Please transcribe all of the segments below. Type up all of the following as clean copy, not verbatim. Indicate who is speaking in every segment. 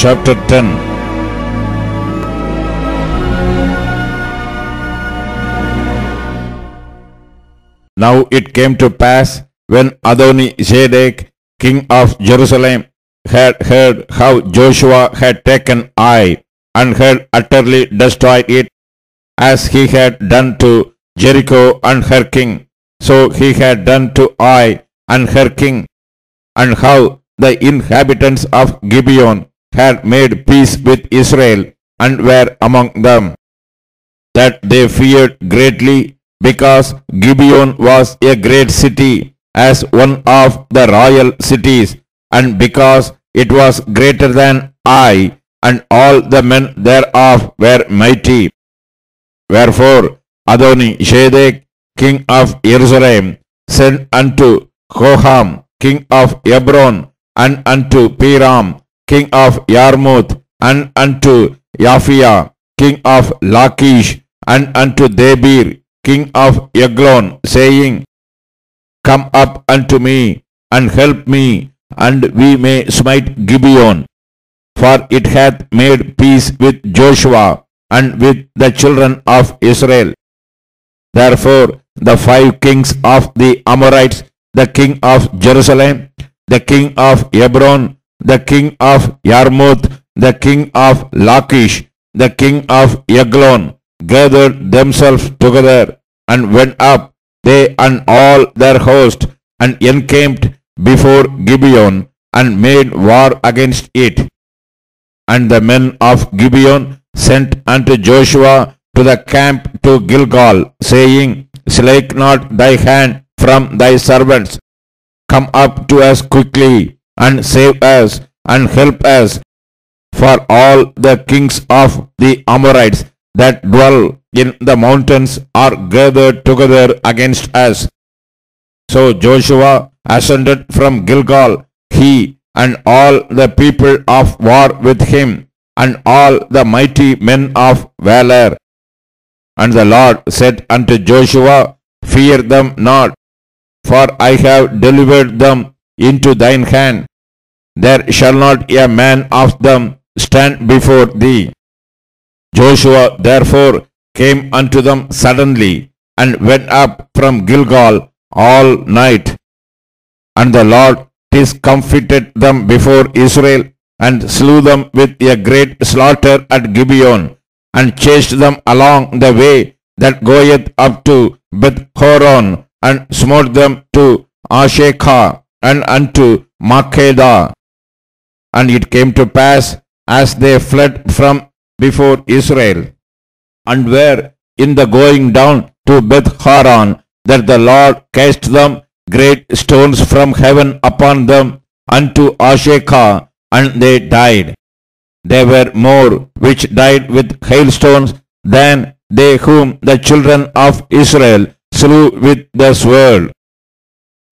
Speaker 1: chapter 10. Now it came to pass, when Adoni-Zedek, king of Jerusalem, had heard how Joshua had taken Ai, and had utterly destroyed it, as he had done to Jericho and her king, so he had done to Ai and her king, and how the inhabitants of Gibeon had made peace with Israel, and were among them, that they feared greatly, because Gibeon was a great city, as one of the royal cities, and because it was greater than Ai, and all the men thereof were mighty. Wherefore Adoni-Zedek, king of Jerusalem, sent unto Hoham, king of Hebron, and unto Piram, king of Yarmouth, and unto Japhia, king of Lachish, and unto Debir, king of Eglon, saying, Come up unto me, and help me, and we may smite Gibeon, for it hath made peace with Joshua, and with the children of Israel. Therefore the 5 kings of the Amorites, the king of Jerusalem, the king of Hebron, the king of Yarmouth, the king of Lachish, the king of Eglon, gathered themselves together, and went up, they and all their host, and encamped before Gibeon, and made war against it. And the men of Gibeon sent unto Joshua to the camp to Gilgal, saying, Slake not thy hand from thy servants. Come up to us quickly, and save us, and help us, for all the kings of the Amorites that dwell in the mountains are gathered together against us. So Joshua ascended from Gilgal, he and all the people of war with him, and all the mighty men of valor. And the Lord said unto Joshua, Fear them not, for I have delivered them into thine hand. There shall not a man of them stand before thee. Joshua therefore came unto them suddenly, and went up from Gilgal all night. And the Lord discomfited them before Israel, and slew them with a great slaughter at Gibeon, and chased them along the way that goeth up to Beth-horon, and smote them to Ashekah, and unto Makkedah. And it came to pass, as they fled from before Israel, and were in the going down to Beth-horon, that the Lord cast them great stones from heaven upon them unto Ashekah, and they died. There were more which died with hailstones than they whom the children of Israel slew with the sword.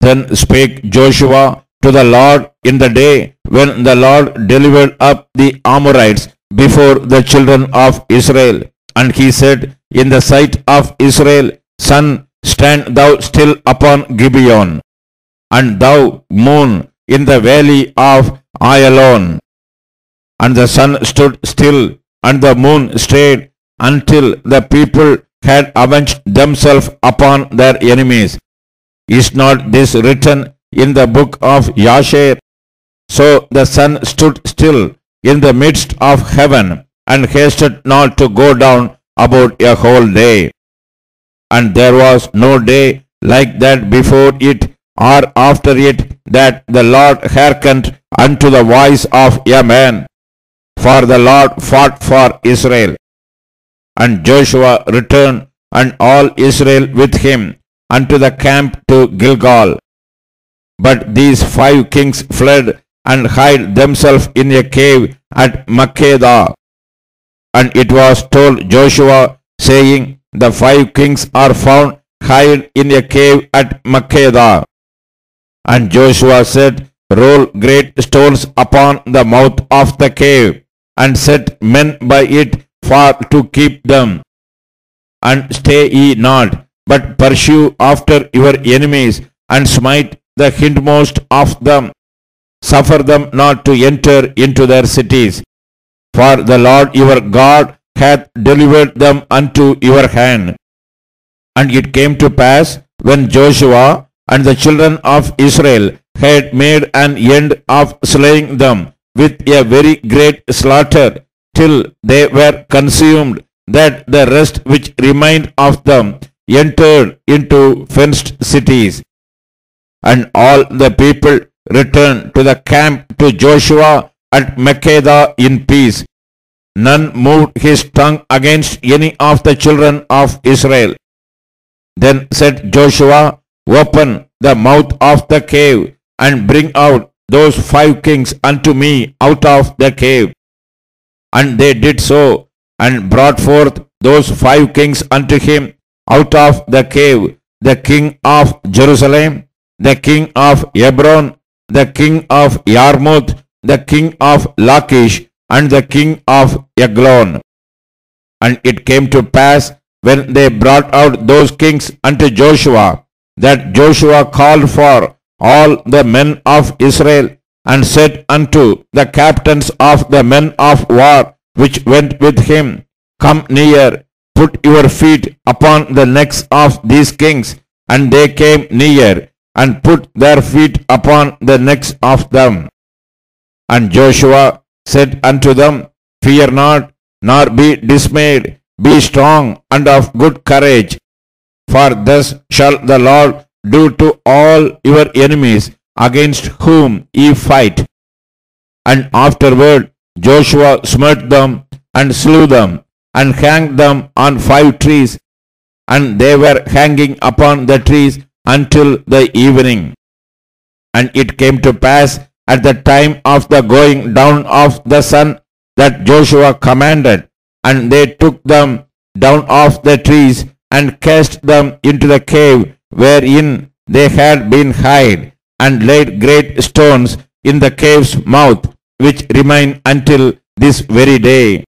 Speaker 1: Then spake Joshua to the Lord in the day when the Lord delivered up the Amorites before the children of Israel. And he said in the sight of Israel, Sun, stand thou still upon Gibeon, and thou, moon, in the valley of Ayalon. And the sun stood still, and the moon stayed, until the people had avenged themselves upon their enemies. Is not this written in the book of Yashar? So the sun stood still in the midst of heaven, and hasted not to go down about a whole day. And there was no day like that before it or after it, that the Lord hearkened unto the voice of a man. For the Lord fought for Israel. And Joshua returned, and all Israel with him, unto the camp to Gilgal. But these 5 kings fled, and hid themselves in a cave at Makkedah. And it was told Joshua, saying, The 5 kings are found hid in a cave at Makkedah. And Joshua said, Roll great stones upon the mouth of the cave, and set men by it for to keep them. And stay ye not, but pursue after your enemies, and smite the hindmost of them. Suffer them not to enter into their cities. for the Lord your God hath delivered them unto your hand. And it came to pass, when Joshua and the children of Israel had made an end of slaying them with a very great slaughter, till they were consumed, that the rest which remained of them entered into fenced cities. And all the people returned to the camp to Joshua at Makkedah in peace. None moved his tongue against any of the children of Israel. Then said Joshua, Open the mouth of the cave, and bring out those 5 kings unto me out of the cave. And they did so, and brought forth those 5 kings unto him out of the cave, the king of Jerusalem, the king of Hebron, the king of Yarmouth, the king of Lachish, and the king of Eglon. And it came to pass, when they brought out those kings unto Joshua, that Joshua called for all the men of Israel, and said unto the captains of the men of war which went with him, Come near, put your feet upon the necks of these kings. And they came near, and put their feet upon the necks of them. And Joshua said unto them, Fear not, nor be dismayed, be strong and of good courage. For thus shall the Lord do to all your enemies against whom ye fight. And afterward Joshua smote them, and slew them, and hanged them on 5 trees, and they were hanging upon the trees until the evening. And it came to pass at the time of the going down of the sun, that Joshua commanded, and they took them down off the trees, and cast them into the cave wherein they had been hid, and laid great stones in the cave's mouth, which remain until this very day.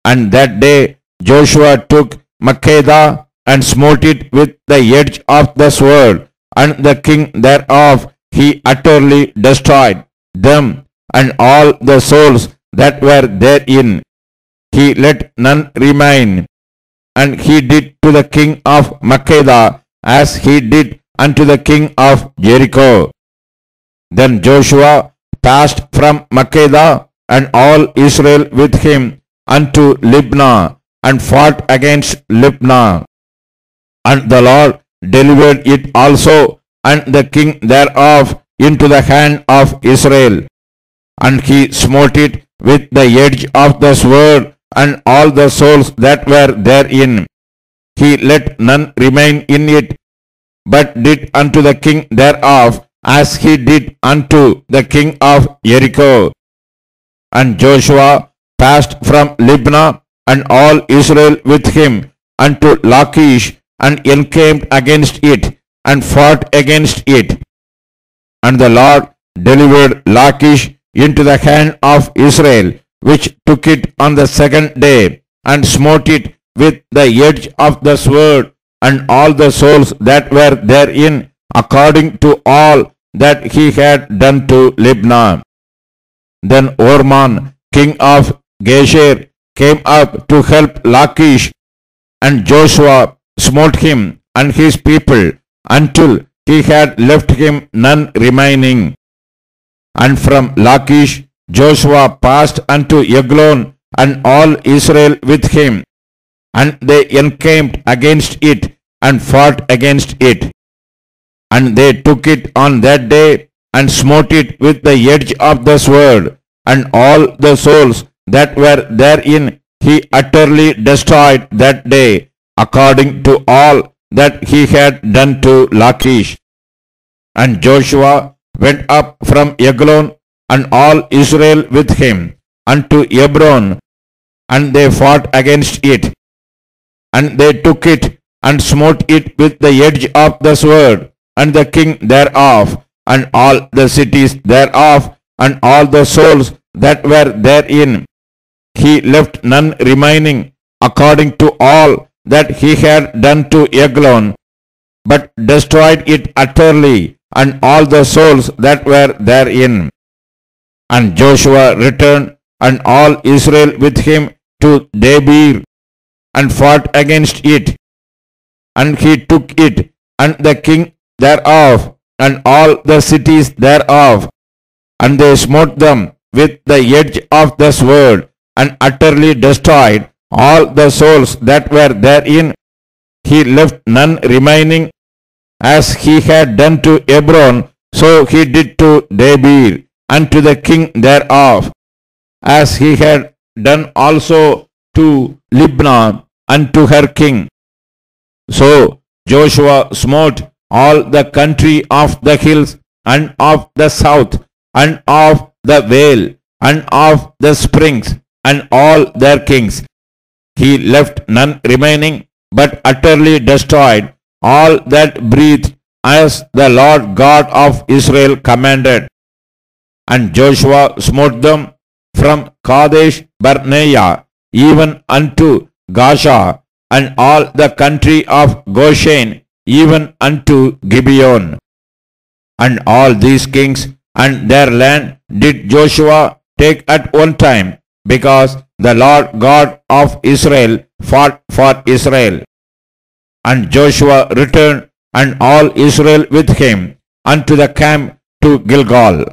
Speaker 1: And that day Joshua took Makkedah, and smote it with the edge of the sword, and the king thereof he utterly destroyed, them and all the souls that were therein. He let none remain. And he did to the king of Makkedah as he did unto the king of Jericho. Then Joshua passed from Makkedah, and all Israel with him, unto Libnah, and fought against Libnah. And the Lord delivered it also, and the king thereof, into the hand of Israel. And he smote it with the edge of the sword, and all the souls that were therein. He let none remain in it, but did unto the king thereof as he did unto the king of Jericho. And Joshua passed from Libnah, and all Israel with him, unto Lachish, and encamped against it, and fought against it. And the Lord delivered Lachish into the hand of Israel, which took it on the 2nd day, and smote it with the edge of the sword, and all the souls that were therein, according to all that he had done to Libnah. Then Orman, king of Geshur, came up to help Lachish, and Joshua smote him and his people, until he had left him none remaining. And from Lachish Joshua passed unto Eglon, and all Israel with him, and they encamped against it, and fought against it. And they took it on that day, and smote it with the edge of the sword, and all the souls that were therein he utterly destroyed that day, according to all that he had done to Lachish. And Joshua went up from Eglon, and all Israel with him, unto Hebron, and they fought against it. And they took it, and smote it with the edge of the sword, and the king thereof, and all the cities thereof, and all the souls that were therein. He left none remaining, according to all that he had done to Eglon, but destroyed it utterly, and all the souls that were therein. And Joshua returned and all Israel with him to Debir, and fought against it. And he took it, and the king thereof, and all the cities thereof, and they smote them with the edge of the sword, and utterly destroyed all the souls that were therein. He left none remaining. As he had done to Hebron, so he did to Debir, and to the king thereof, as he had done also to Libnah, and to her king. So Joshua smote all the country of the hills, and of the south, and of the vale, and of the springs, and all their kings. He left none remaining, but utterly destroyed all that breathed, as the Lord God of Israel commanded. And Joshua smote them from Kadesh Barnea even unto Gaza, and all the country of Goshen even unto Gibeon. And all these kings and their land did Joshua take at one time, because the Lord God of Israel fought for Israel. And Joshua returned, and all Israel with him, unto the camp to Gilgal.